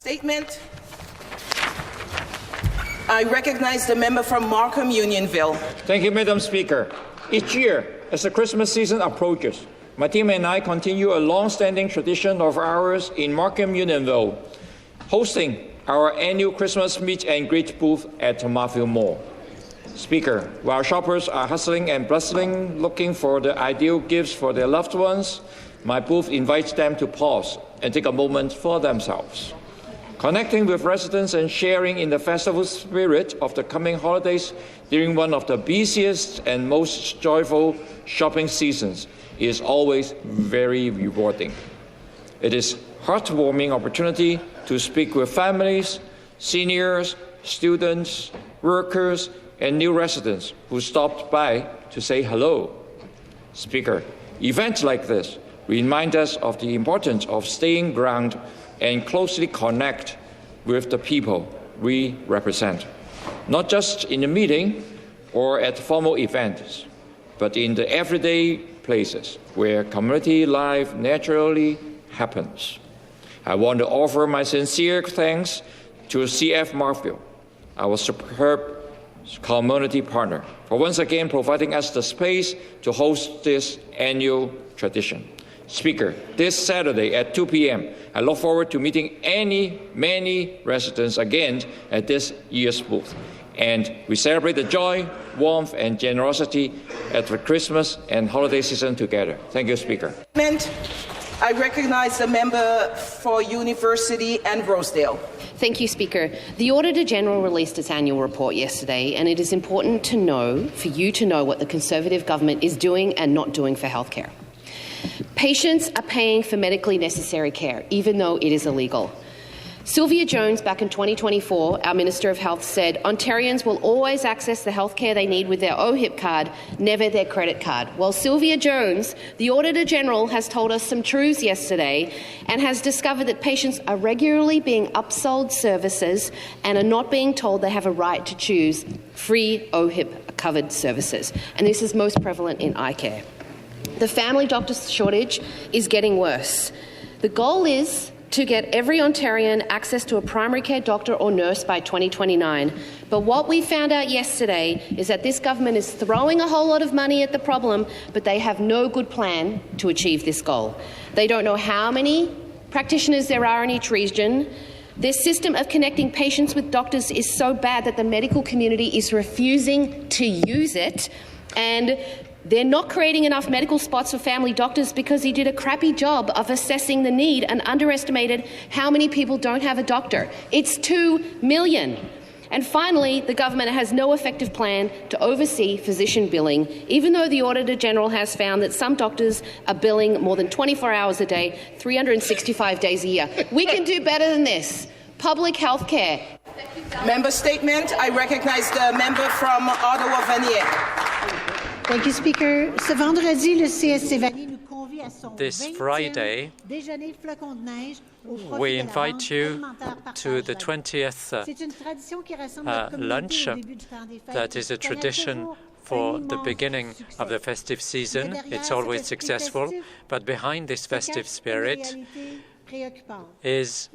Statement. I recognize the member from Markham Unionville. Thank you, Madam Speaker. Each year, as the Christmas season approaches, my team and I continue a long-standing tradition of ours in Markham Unionville, hosting our annual Christmas meet and greet booth at Marville Mall. Speaker, while shoppers are hustling and bustling looking for the ideal gifts for their loved ones, my booth invites them to pause and take a moment for themselves. Connecting with residents and sharing in the festival spirit of the coming holidays during one of the busiest and most joyful shopping seasons is always very rewarding. It is a heartwarming opportunity to speak with families, seniors, students, workers, and new residents who stopped by to say hello. Speaker, events like this remind us of the importance of staying grounded and closely connect with the people we represent, not just in a meeting or at formal events, but in the everyday places where community life naturally happens. I want to offer my sincere thanks to CF Marville, our superb community partner, for once again providing us the space to host this annual tradition. Speaker, this Saturday at 2 p.m., I look forward to meeting many residents again at this year's booth. And we celebrate the joy, warmth, and generosity at the Christmas and holiday season together. Thank you, Speaker. I recognize the member for University and Rosedale. Thank you, Speaker. The Auditor General released its annual report yesterday, and it is important to know, for you to know, what the Conservative government is doing and not doing for healthcare. Patients are paying for medically necessary care, even though it is illegal. Silvia Jones, back in 2024, our Minister of Health, said Ontarians will always access the health care they need with their OHIP card, never their credit card. Well, Silvia Jones, the Auditor General, has told us some truths yesterday and has discovered that patients are regularly being upsold services and are not being told they have a right to choose free OHIP-covered services. And this is most prevalent in eye care. The family doctor shortage is getting worse. The goal is to get every Ontarian access to a primary care doctor or nurse by 2029. But what we found out yesterday is that this government is throwing a whole lot of money at the problem, but they have no good plan to achieve this goal. They don't know how many practitioners there are in each region. This system of connecting patients with doctors is so bad that the medical community is refusing to use it, and they're not creating enough medical spots for family doctors because he did a crappy job of assessing the need and underestimated how many people don't have a doctor. It's 2 million. And finally, the government has no effective plan to oversee physician billing, even though the Auditor General has found that some doctors are billing more than 24 hours a day, 365 days a year. We can do better than this. Public health care. Member statement. I recognize the member from Ottawa-Vanier. Thank you, Speaker. Ce vendredi, le CSC Vanier nous convie à son This Friday, we invite you to the 20th lunch. That is a tradition for the beginning of the festive season. It's always successful, but behind this festive spirit is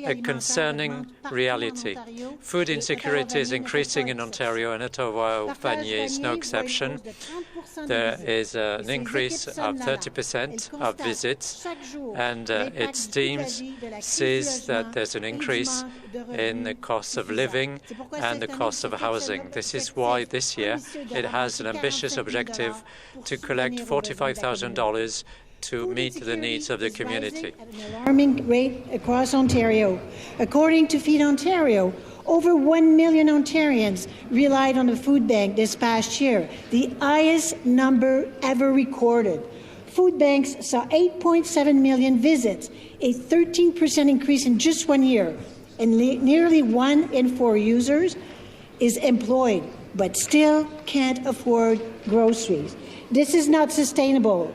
a concerning reality. Food insecurity is increasing in Ontario, and Ottawa-Vanier is no exception. There is an increase of 30% of visits, and its teams sees that there's an increase in the cost of living and the cost of housing. This is why this year it has an ambitious objective to collect $45,000 to meet the needs of the community. At an alarming rate across Ontario. According to Feed Ontario, over 1 million Ontarians relied on the food bank this past year, the highest number ever recorded. Food banks saw 8.7 million visits, a 13% increase in just 1 year, and nearly 1 in 4 users is employed, but still can't afford groceries. This is not sustainable.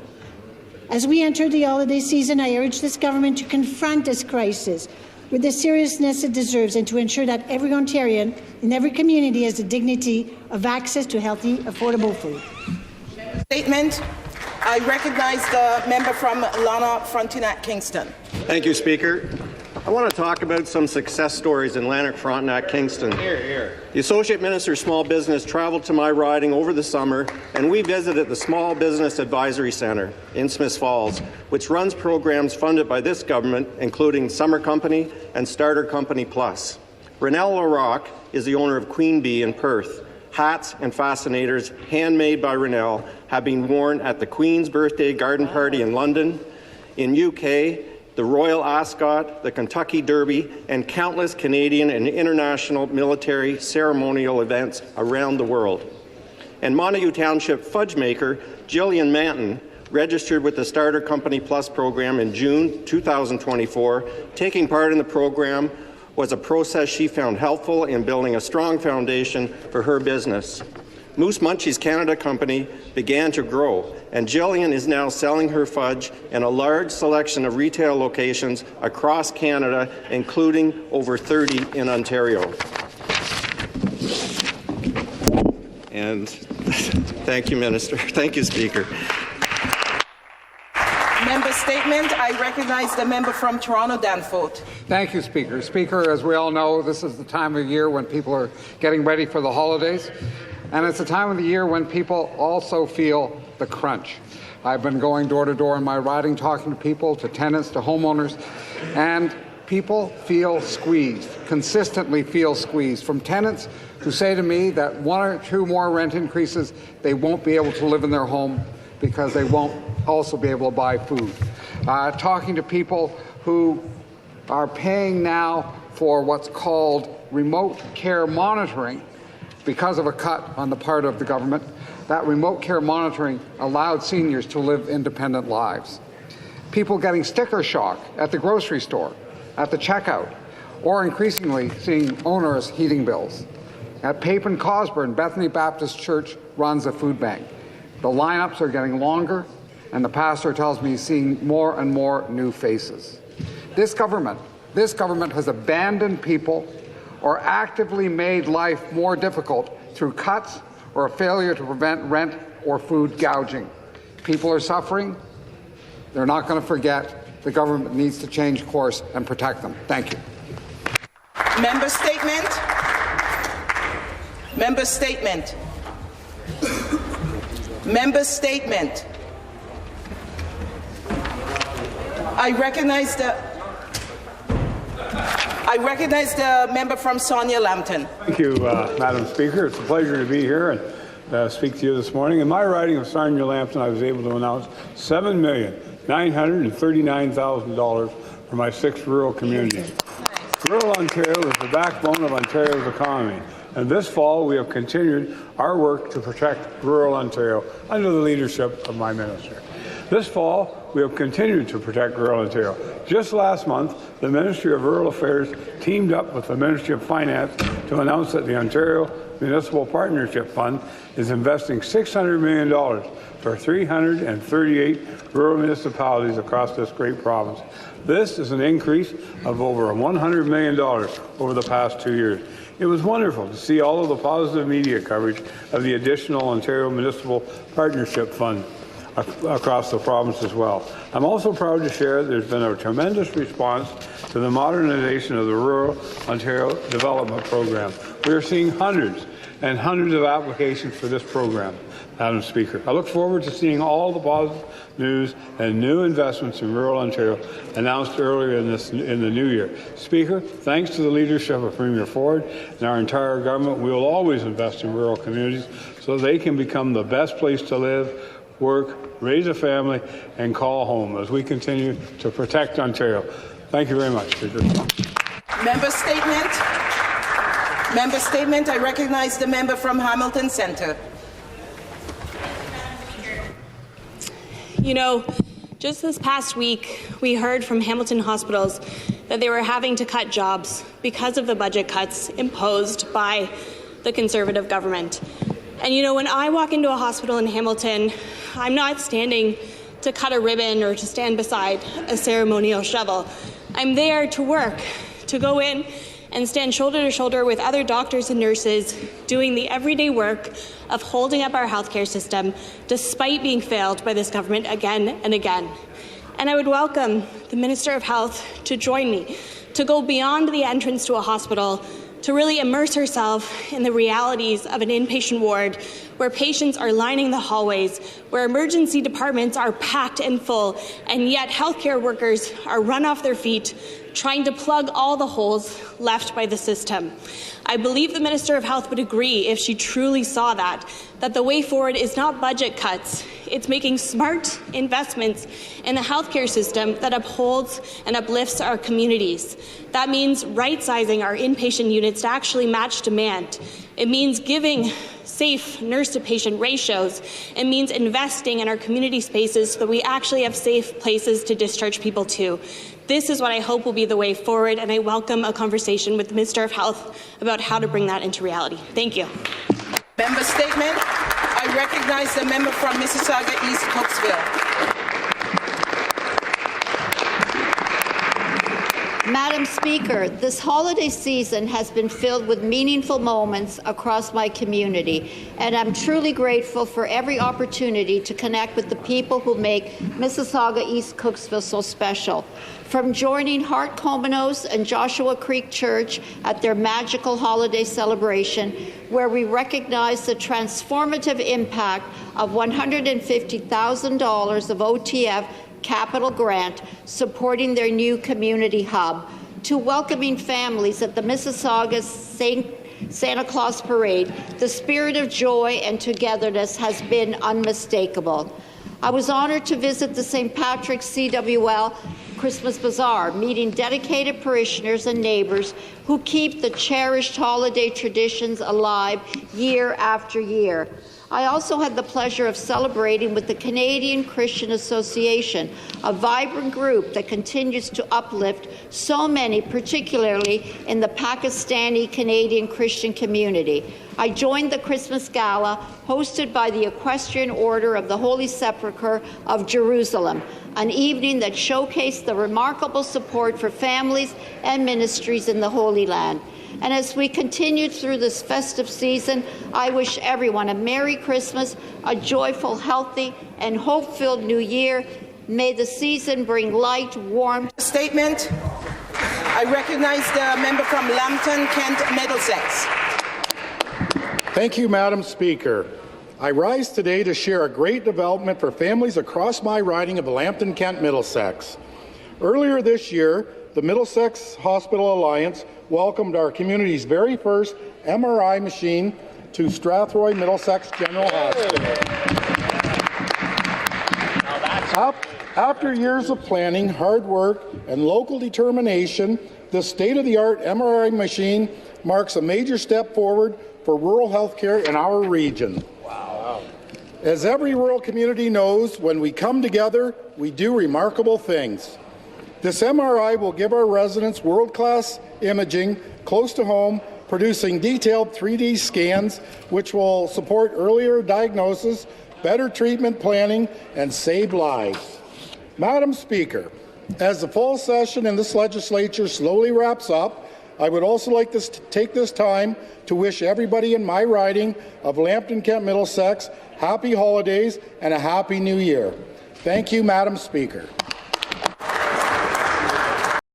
As we enter the holiday season, I urge this government to confront this crisis with the seriousness it deserves and to ensure that every Ontarian in every community has the dignity of access to healthy, affordable food. Statement. I recognize the member from Lana Frontenac Kingston. Thank you, Speaker. I want to talk about some success stories in Lanark, Frontenac, Kingston. The Associate Minister of Small Business travelled to my riding over the summer, and we visited the Small Business Advisory Centre in Smiths Falls, which runs programs funded by this government, including Summer Company and Starter Company Plus. Renelle LaRocque is the owner of Queen Bee in Perth. Hats and fascinators, handmade by Renelle, have been worn at the Queen's Birthday Garden Party in London, in UK, the Royal Ascot, the Kentucky Derby, and countless Canadian and international military ceremonial events around the world. And Montague Township fudge maker Gillian Manton registered with the Starter Company Plus program in June 2024. Taking part in the program was a process she found helpful in building a strong foundation for her business. Moose Munchies Canada Company began to grow, and Gillian is now selling her fudge in a large selection of retail locations across Canada, including over 30 in Ontario. And thank you, Minister. Thank you, Speaker. Member statement. I recognize the member from Toronto, Danforth. Thank you, Speaker. Speaker, as we all know, this is the time of year when people are getting ready for the holidays. And it's a time of the year when people also feel the crunch. I've been going door to door in my riding, talking to people, to tenants, to homeowners, and people feel squeezed, consistently feel squeezed, from tenants who say to me that 1 or 2 more rent increases, they won't be able to live in their home because they won't also be able to buy food. Talking to people who are paying now for what's called remote care monitoring, because of a cut on the part of the government. That remote care monitoring allowed seniors to live independent lives. People getting sticker shock at the grocery store, at the checkout, or increasingly seeing onerous heating bills. At Pape and Cosburn, Bethany Baptist Church runs a food bank. The lineups are getting longer, and the pastor tells me he's seeing more and more new faces. This government has abandoned people or actively made life more difficult through cuts or a failure to prevent rent or food gouging. People are suffering. They're not going to forget. The government needs to change course and protect them. Thank you. Member statement. Member statement. Member statement. I recognize the member from Sonia Lambton. Thank you, Madam Speaker. It's a pleasure to be here and speak to you this morning. In my riding of Sonia Lambton, I was able to announce $7,939,000 for my 6 rural communities. Rural Ontario is the backbone of Ontario's economy, and this fall we have continued our work to protect rural Ontario under the leadership of my minister. This fall, we have continued to protect rural Ontario. Just last month, the Ministry of Rural Affairs teamed up with the Ministry of Finance to announce that the Ontario Municipal Partnership Fund is investing $600 million for 338 rural municipalities across this great province. This is an increase of over $100 million over the past 2 years. It was wonderful to see all of the positive media coverage of the additional Ontario Municipal Partnership Fund across the province as well. I'm also proud to share there's been a tremendous response to the modernization of the Rural Ontario Development Program. We are seeing hundreds and hundreds of applications for this program, Madam Speaker. I look forward to seeing all the positive news and new investments in rural Ontario announced earlier in the new year. Speaker, thanks to the leadership of Premier Ford and our entire government, we will always invest in rural communities so they can become the best place to live, work, raise a family, and call home as we continue to protect Ontario. Thank you very much. Member statement. Member statement. I recognize the member from Hamilton Centre. You know, just this past week, we heard from Hamilton hospitals that they were having to cut jobs because of the budget cuts imposed by the Conservative government. And you know, when I walk into a hospital in Hamilton, I'm not standing to cut a ribbon or to stand beside a ceremonial shovel. I'm there to work, to go in and stand shoulder to shoulder with other doctors and nurses doing the everyday work of holding up our healthcare system despite being failed by this government again and again. And I would welcome the Minister of Health to join me, to go beyond the entrance to a hospital, to really immerse herself in the realities of an inpatient ward where patients are lining the hallways, where emergency departments are packed and full, and yet healthcare workers are run off their feet trying to plug all the holes left by the system. I believe the Minister of Health would agree, if she truly saw that the way forward is not budget cuts. It's making smart investments in the healthcare system that upholds and uplifts our communities. That means right-sizing our inpatient units to actually match demand. It means giving safe nurse-to-patient ratios. It means investing in our community spaces so that we actually have safe places to discharge people to. This is what I hope will be the way forward, and I welcome a conversation with the Minister of Health about how to bring that into reality. Thank you. Member statement. I recognize the member from Mississauga East Cooksville. Madam Speaker, this holiday season has been filled with meaningful moments across my community, and I'm truly grateful for every opportunity to connect with the people who make Mississauga East Cooksville so special. From joining Hart Comanos and Joshua Creek Church at their magical holiday celebration, where we recognize the transformative impact of $150,000 of OTF capital grant supporting their new community hub, to welcoming families at the Mississauga Santa Claus Parade, the spirit of joy and togetherness has been unmistakable. I was honored to visit the St. Patrick's CWL Christmas Bazaar, meeting dedicated parishioners and neighbours who keep the cherished holiday traditions alive year after year. I also had the pleasure of celebrating with the Canadian Christian Association, a vibrant group that continues to uplift so many, particularly in the Pakistani Canadian Christian community. I joined the Christmas Gala hosted by the Equestrian Order of the Holy Sepulchre of Jerusalem, an evening that showcased the remarkable support for families and ministries in the Holy Land. And as we continue through this festive season, I wish everyone a Merry Christmas, a joyful, healthy, and hope-filled New Year. May the season bring light, warmth. Statement. I recognize the member from Lambton, Kent, Middlesex. Thank you, Madam Speaker. I rise today to share a great development for families across my riding of Lambton, Kent, Middlesex. Earlier this year, the Middlesex Hospital Alliance welcomed our community's very first MRI machine to Strathroy Middlesex General Hospital. After years of planning, hard work, and local determination, this state-of-the-art MRI machine marks a major step forward for rural health care in our region. Wow. As every rural community knows, when we come together, we do remarkable things. This MRI will give our residents world-class imaging close to home, producing detailed 3D scans which will support earlier diagnosis, better treatment planning, and save lives. Madam Speaker, as the fall session in this legislature slowly wraps up, I would also like to take this time to wish everybody in my riding of Lambton, Kent, Middlesex happy holidays and a happy new year. Thank you, Madam Speaker.